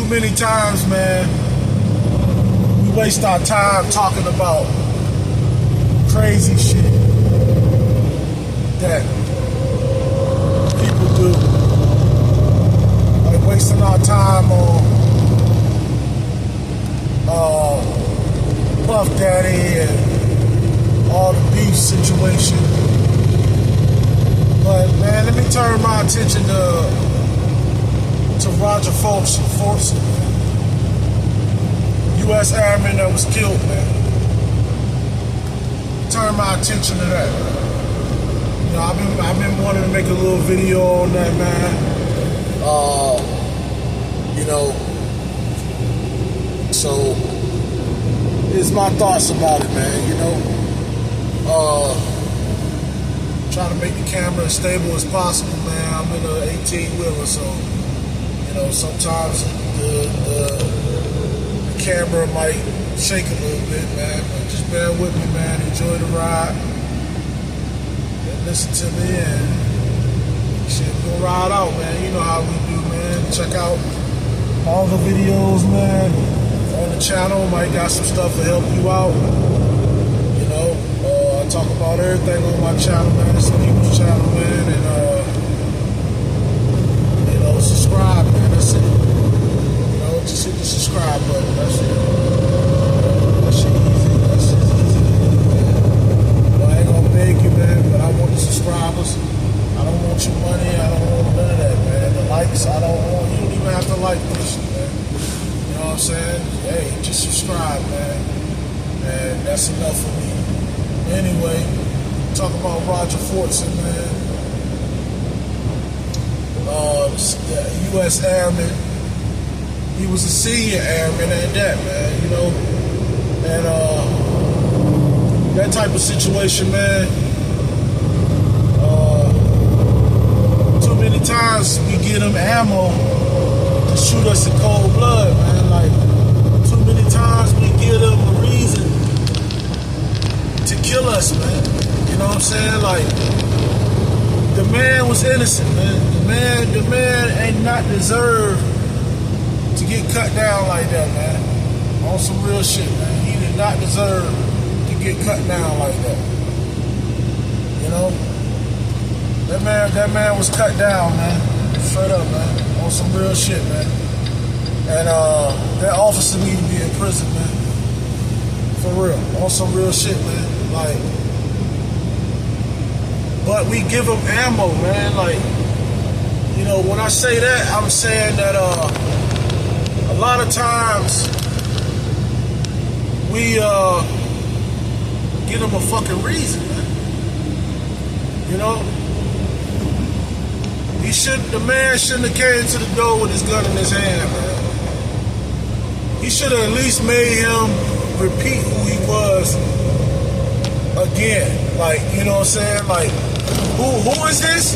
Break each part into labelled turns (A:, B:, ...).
A: many times, man, we waste our time talking about crazy shit that people do. Like wasting our time on Puff Daddy and all the beef situation. But man, let me turn my attention to Roger Fortson, US airman that was killed, man. Turn my attention to that. You know, I've been wanting to make a little video on that, man. You know, so here's my thoughts about it, man. You know, try to make the camera as stable as possible, man. I'm in an 18-wheeler, so you know, sometimes the camera might shake a little bit, man, but just bear with me, man. Enjoy the ride and listen to me, and shit, we're gonna ride out, man. You know how we do, man. Check out all the videos, man, on the channel. Might got some stuff to help you out. You know, I talk about everything on my channel, man. It's a people's channel, man, and you know, subscribe, man. That's it. You know, just hit the subscribe button. That's it. That shit easy. That shit's easy. I ain't gonna beg you, man, but I want the subscribers. I don't want your money. I don't want none of that, man. The likes, I don't want. You don't even have to like this, man. You know what I'm saying? Hey, just subscribe, man. And that's enough for me. Anyway, talk about Roger Fortson, man. U.S. airman. He was a senior airman at that, man. You know, and that type of situation, man. Too many times we get them ammo to shoot us in cold blood, man. Like, too many times we give them a reason to kill us, man. You know what I'm saying? Like, the man was innocent, man. The man ain't not deserve to get cut down like that, man. On some real shit, man. He did not deserve to get cut down like that. You know? That man was cut down, man. Straight up, man. On some real shit, man. And that officer need to be in prison, man. For real. On some real shit, man. Like, but we give them ammo, man. Like, you know, when I say that, I'm saying that a lot of times we give them a fucking reason, man. You know, the man shouldn't have came to the door with his gun in his hand, man. He should have at least made him repeat who he was again. Like, you know what I'm saying? Like, who is this?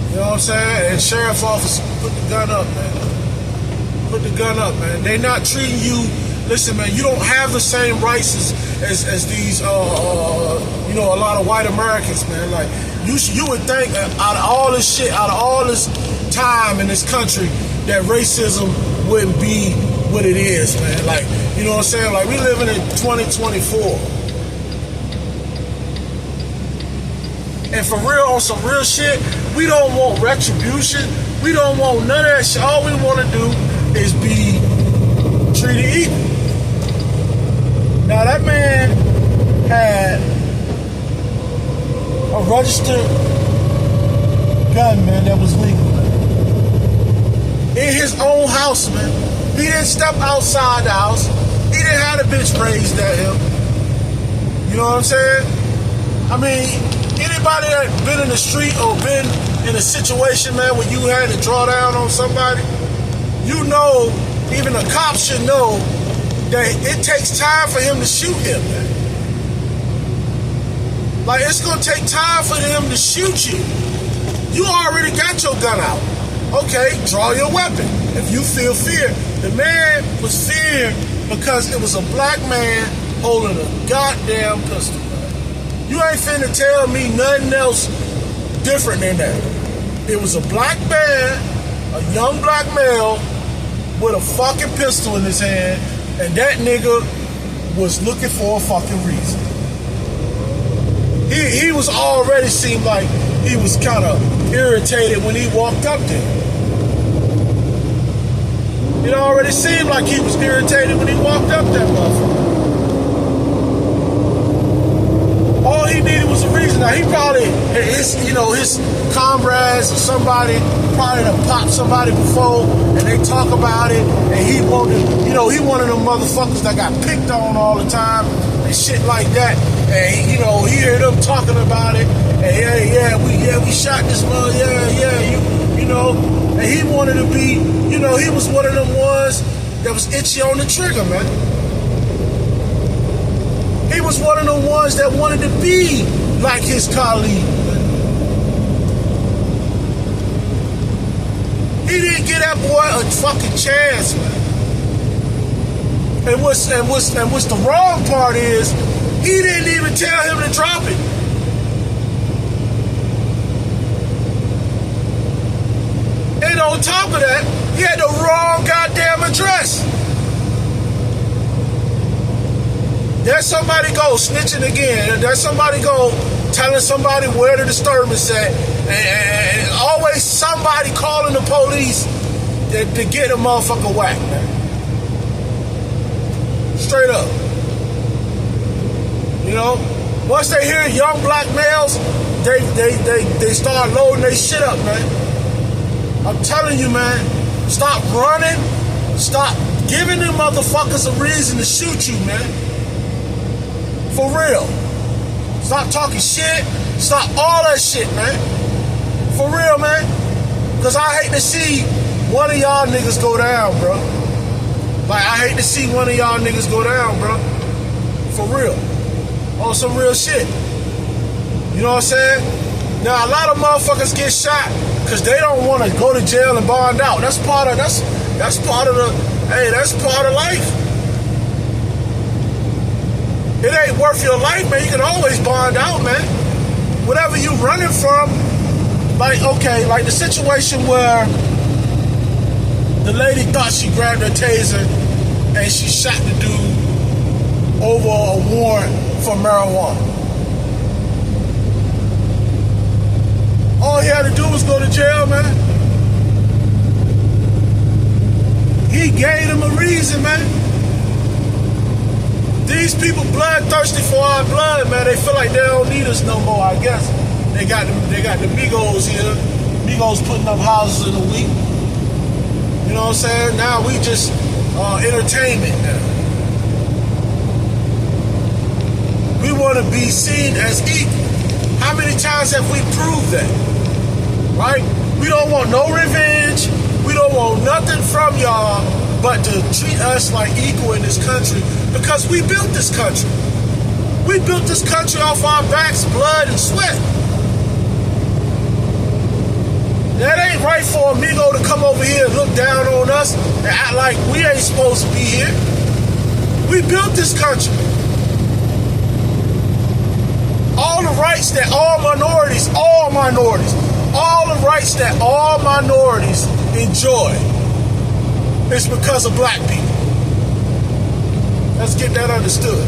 A: You know what I'm saying? And sheriff officer, put the gun up, man. Put the gun up, man. They not treating you. Listen, man, you don't have the same rights as these, you know, a lot of white Americans, man. Like, you would think out of all this shit, out of all this time in this country, that racism wouldn't be what it is, man. Like, you know what I'm saying? Like, we living in 2024. And for real, on some real shit, we don't want retribution. We don't want none of that shit. All we want to do is be treated equal. Now, that man had a registered gun, man, that was legal, man. In his own house, man. He didn't step outside the house. He didn't have a bitch raised at him. You know what I'm saying? I mean, anybody that been in the street or been in a situation, man, where you had to draw down on somebody, you know, even a cop should know that it takes time for him to shoot him, man. Like, it's gonna take time for him to shoot you. You already got your gun out. Okay, draw your weapon if you feel fear. The man was feared because it was a black man holding a goddamn pistol. You ain't finna tell me nothing else different than that. It was a black man, a young black male, with a fucking pistol in his hand, and that nigga was looking for a fucking reason. He was already seemed like he was kind of irritated when he walked up there. It already seemed like he was irritated when he walked up that motherfucker. All he needed was a reason. Now he probably, his comrades or somebody probably done popped somebody before, and they talk about it, and he he one of them motherfuckers that got picked on all the time and shit like that. And he heard them talking about it, and we shot this mother, and he wanted to be, he was one of them ones that was itchy on the trigger, man. He was one of the ones that wanted to be like his colleague. He didn't give that boy a fucking chance, man. And what's the wrong part is, he didn't even tell him to drop it. And on top of that, he had the wrong goddamn address. There's somebody go snitching again. There's somebody go telling somebody where the disturbance at. And always somebody calling the police to get a motherfucker whacked, man. Straight up. Once they hear young black males, they start loading their shit up, man. I'm telling you, man, stop running. Stop giving them motherfuckers a reason to shoot you, man. For real. Stop talking shit. Stop all that shit, man. For real, man. Because I hate to see one of y'all niggas go down, bro. Like, I hate to see one of y'all niggas go down, bro. For real. On some real shit. You know what I'm saying? Now, a lot of motherfuckers get shot because they don't want to go to jail and bond out. That's part of life. It ain't worth your life, man. You can always bond out, man. Whatever you running from, like the situation where the lady thought she grabbed her taser and she shot the dude over a warrant for marijuana. All he had to do was go to jail, man. He gave him a reason, man. These people bloodthirsty for our blood, man. They feel like they don't need us no more, I guess. They got the Migos here. Migos putting up houses in a week. You know what I'm saying? Now we just entertainment now. We want to be seen as equal. How many times have we proved that? Right? We don't want no revenge. We don't want nothing from y'all but to treat us like equal in this country, because we built this country. We built this country off our backs, blood, and sweat. That ain't right for a Migo to come over here and look down on us and act like we ain't supposed to be here. We built this country. All the rights that all the rights that all minorities enjoy is because of black people. Let's get that understood.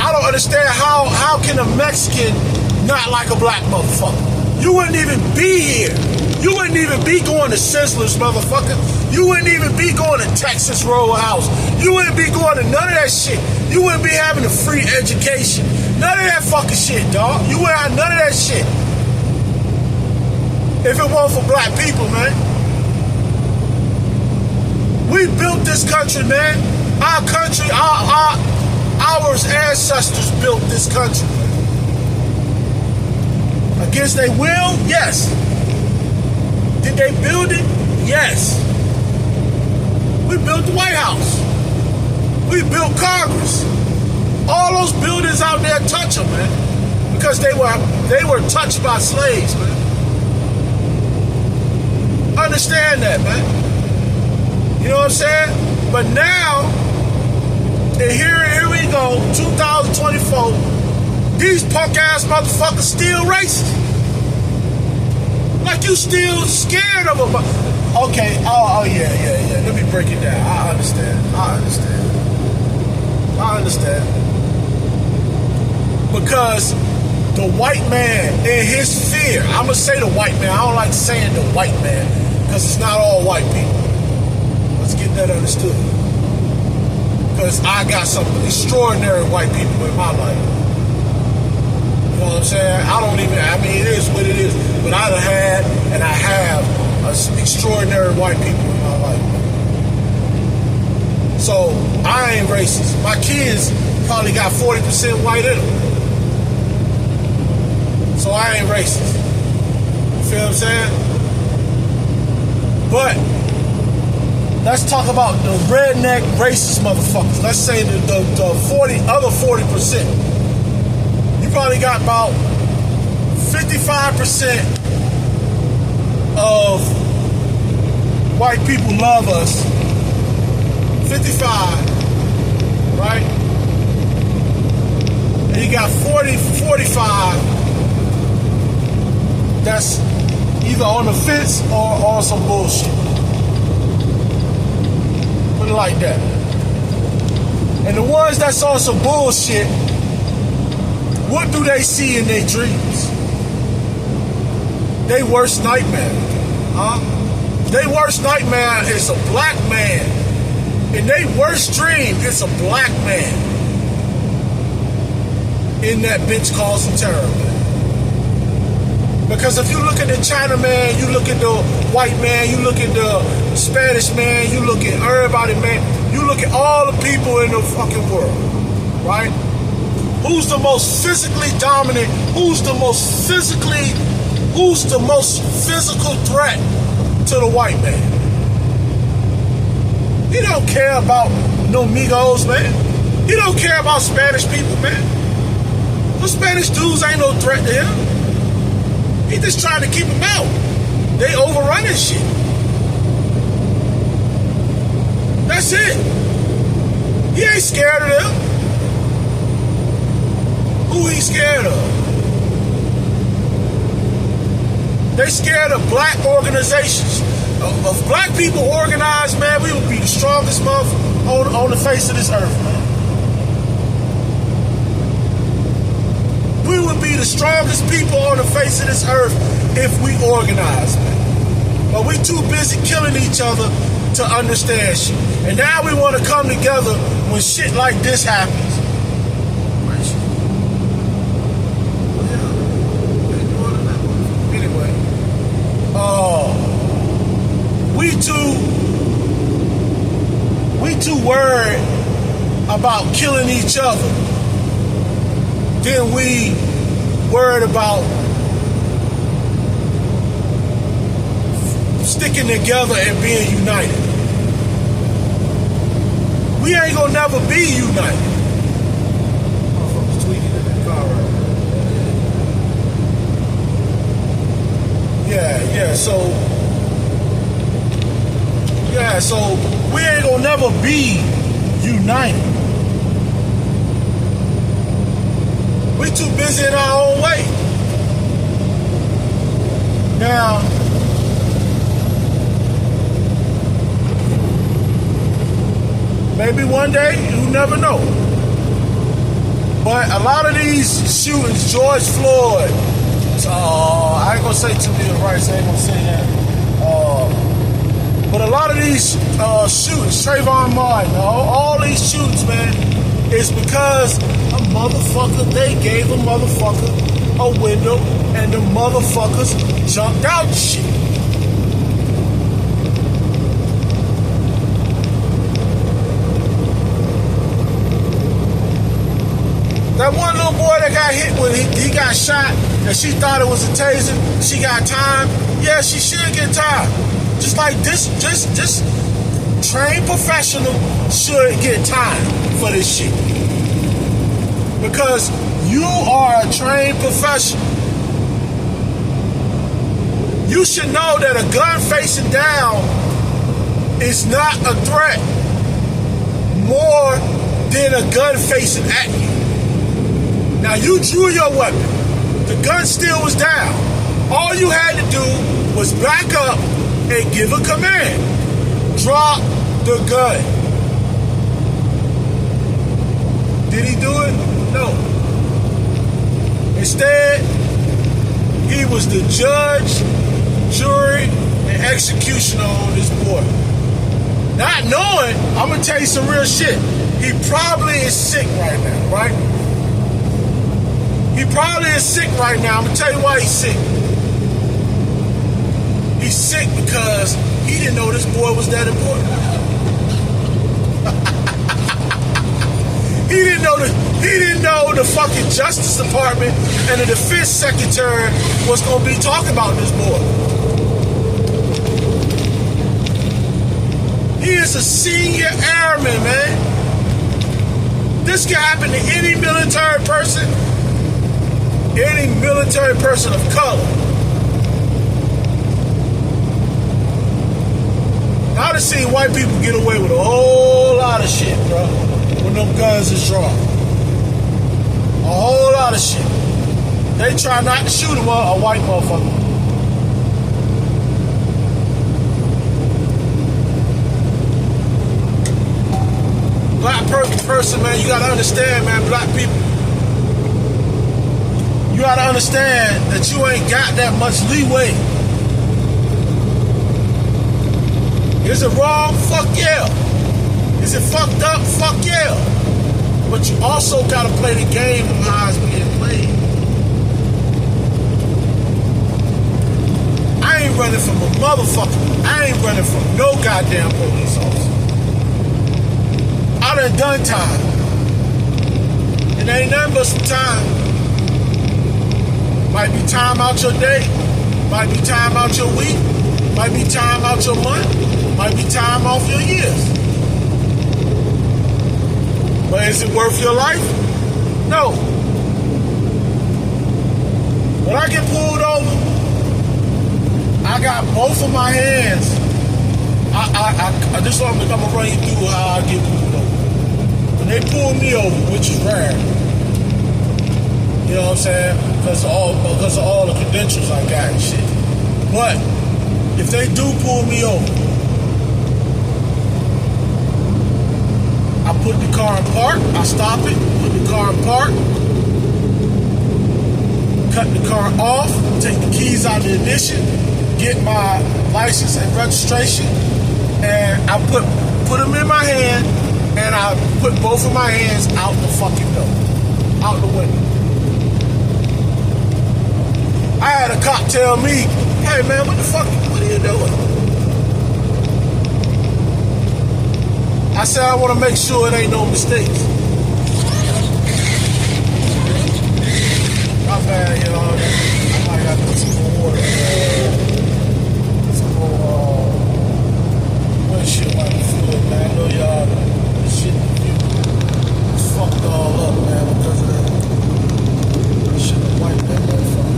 A: I don't understand how can a Mexican not like a black motherfucker? You wouldn't even be here. You wouldn't even be going to Sizzlers, motherfucker. You wouldn't even be going to Texas Roadhouse. You wouldn't be going to none of that shit. You wouldn't be having a free education. None of that fucking shit, dog. You wouldn't have none of that shit if it weren't for black people, man. We built this country, man. Our country, our ancestors built this country. Against their will? Yes. Did they build it? Yes. We built the White House. We built Congress. All those buildings out there touch them, man. Because they were touched by slaves, man. Understand that, man. You know what I'm saying? But now, and here we go, 2024, these punk ass motherfuckers still racist. Like like you still scared of them. Okay, oh yeah. Let me break it down. I understand. Because the white man in his fear, I'm going to say the white man. I don't like saying the white man because it's not all white people. Let's get that understood. Because I got some extraordinary white people in my life. You know what I'm saying? It is what it is. But I have extraordinary white people in my life. So I ain't racist. My kids probably got 40% white in them. So I ain't racist. You feel what I'm saying? But let's talk about the redneck racist motherfuckers. Let's say the other 40%. You probably got about 55% of white people love us. 55, right? And you got 45 that's either on the fence or on some bullshit. Put it like that. And the ones that's on some bullshit, what do they see in their dreams? Their worst nightmare. Their worst nightmare is a black man. In their worst dream, it's a black man in that bitch causing terror, man. Because if you look at the China man, you look at the white man, you look at the Spanish man, you look at everybody, man, you look at all the people in the fucking world, right? Who's the most physically dominant? Who's the most physical threat to the white man? He don't care about no Migos, man. He don't care about Spanish people, man. The Spanish dudes ain't no threat to him. He just trying to keep them out. They overrunning shit. That's it. He ain't scared of them. Who he scared of? They scared of black organizations. If black people organized, man, we would be the strongest motherfucker on the face of this earth, man. We would be the strongest people on the face of this earth if we organized, man. But we too busy killing each other to understand shit. And now we want to come together when shit like this happens. Anyway, we too worried about killing each other. Then we worried about sticking together and being united. We ain't gonna never be united. So we ain't gonna never be united. We too busy in our own way. Now, maybe one day, you never know. But a lot of these shootings, George Floyd, I ain't gonna say Tamir Rice, I ain't gonna say that. But a lot of these shootings, Trayvon Martin, all these shootings, man, is because they gave a motherfucker a window and the motherfuckers jumped out and shit. That one little boy that got hit when he got shot and she thought it was a taser, she got time. Yeah, she should get time. Just like this trained professional should get time for this shit. Because you are a trained professional. You should know that a gun facing down is not a threat more than a gun facing at you. Now you drew your weapon. The gun still was down. All you had to do was back up and give a command. Drop the gun. Did he do it? No. Instead, he was the judge, jury, and executioner on this boy. Not knowing, I'm going to tell you some real shit. He probably is sick right now, right? He probably is sick right now. I'm going to tell you why he's sick. He's sick because he didn't know this boy was that important. He didn't know the fucking Justice Department and the Defense Secretary was going to be talking about this boy. He is a senior airman, man. This can happen to any military person of color. I done seen white people get away with a whole lot of shit, bro, when them guns is drawn. A whole lot of shit. They try not to shoot a white motherfucker. Black person, man, you gotta understand, man, black people. You gotta understand that you ain't got that much leeway. Is it wrong? Fuck yeah. Is it fucked up? Fuck yeah. But you also gotta play the game of how it's being played. I ain't running from a motherfucker. I ain't running from no goddamn police officer. I done time. It ain't nothing but some time. Might be time out your day. Might be time out your week. Might be time out your month. Might be time off your years. But is it worth your life? No. When I get pulled over, I got both of my hands. This one I'm gonna run you through how I get pulled over. When they pull me over, which is rare, you know what I'm saying? Because of all the credentials I got and shit. But if they do pull me over, I put the car in park, I stop it, put the car in park, cut the car off, take the keys out of the ignition, get my license and registration, and I put them in my hand, and I put both of my hands out the fucking door, out the window. I had a cop tell me, hey man, what are you doing? I said, I want to make sure it ain't no mistakes. Not bad, you know. I got to put some more water. Some more windshield like fluid, man. I know y'all, this shit it's fucked all up, man, because of that. I should have wiped that motherfucker.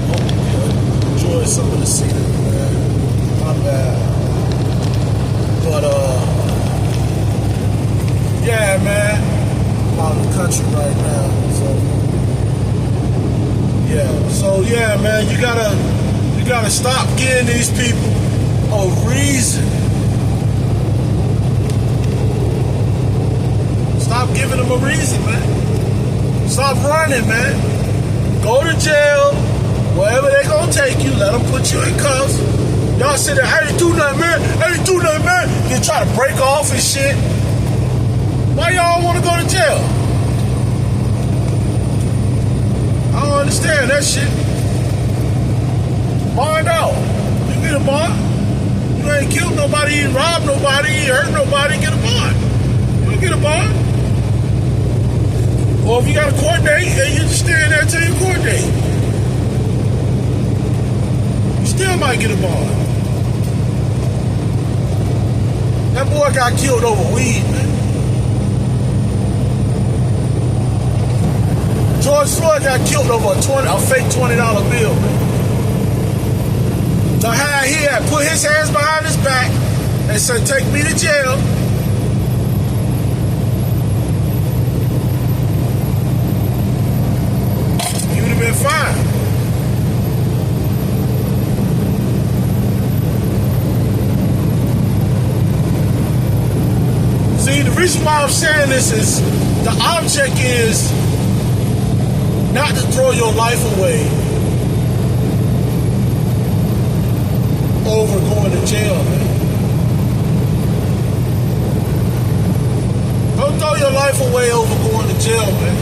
A: Hope you enjoy some of the scenery, man. My bad. But yeah, man, I'm out of the country right now. So yeah, man, you gotta stop giving these people a reason. Stop giving them a reason, man. Stop running, man. Go to jail, wherever they gonna take you. Let them put you in cuffs. Y'all say that I ain't do nothing, man. You try to break off and shit. Why y'all want to go to jail? I don't understand that shit. Bond out. You get a bond. You ain't killed nobody, you ain't robbed nobody, you ain't hurt nobody, get a bond. You don't get a bond. Or if you got a court date, and you just stand there till your court date. You still might get a bond. That boy got killed over weed, man. George Floyd got killed over a fake $20 bill, man. So how he had put his hands behind his back and said, take me to jail. He would have been fine. reason why I'm saying this is the object is not to throw your life away over going to jail, man. Don't throw your life away over going to jail, man.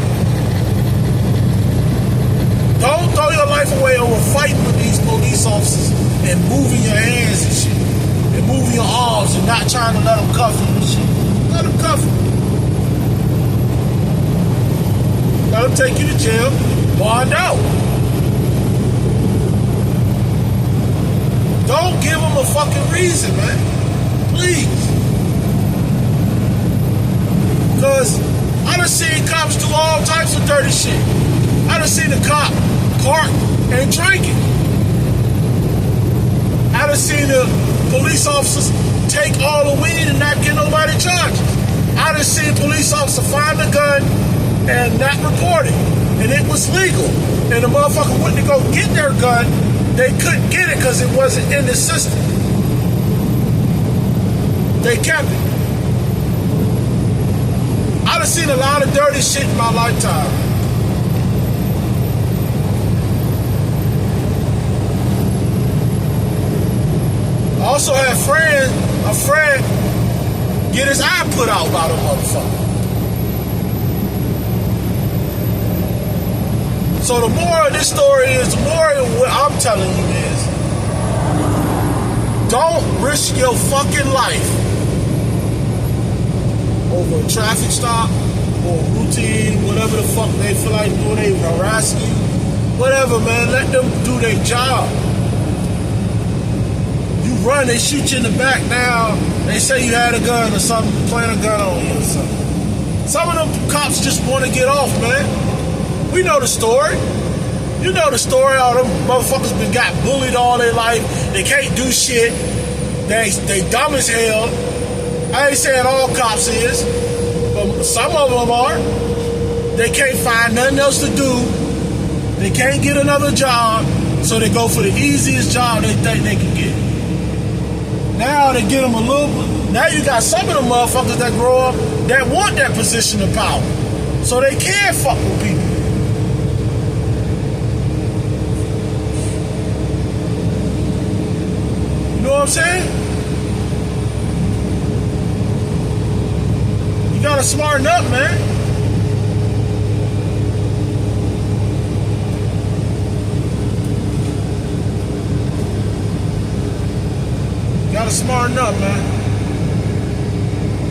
A: Don't throw your life away over fighting with these police officers and moving your hands and shit. And moving your arms and not trying to let them cuff you and shit. Let them cuff you. Let them take you to jail. Bond out. Don't give them a fucking reason, man. Please. Because I done seen cops do all types of dirty shit. I done seen a cop park and drinking. I done seen the police officers take all the weed and not get nobody charged. I done seen a police officer find a gun and not report it. And it was legal. And the motherfucker went to go get their gun. They couldn't get it because it wasn't in the system. They kept it. I done seen a lot of dirty shit in my lifetime. I also had a friend get his eye put out by the motherfucker. So the moral of this story is, the moral of what I'm telling you is, don't risk your fucking life over a traffic stop or routine, whatever the fuck they feel like doing, they harassing you. Whatever, man, let them do their job. You run, they shoot you in the back now, they say you had a gun or something, plant a gun on you or something. Some of them cops just want to get off, man. We know the story. You know the story. All them motherfuckers been got bullied all their life. They can't do shit. They dumb as hell. I ain't saying all cops is, but some of them are. They can't find nothing else to do. They can't get another job, so they go for the easiest job they think they can get. Now they get them a little. Now you got some of them motherfuckers that grow up that want that position of power, so they can fuck with people. You know what I'm saying? You gotta smarten up, man. You gotta smarten up, man.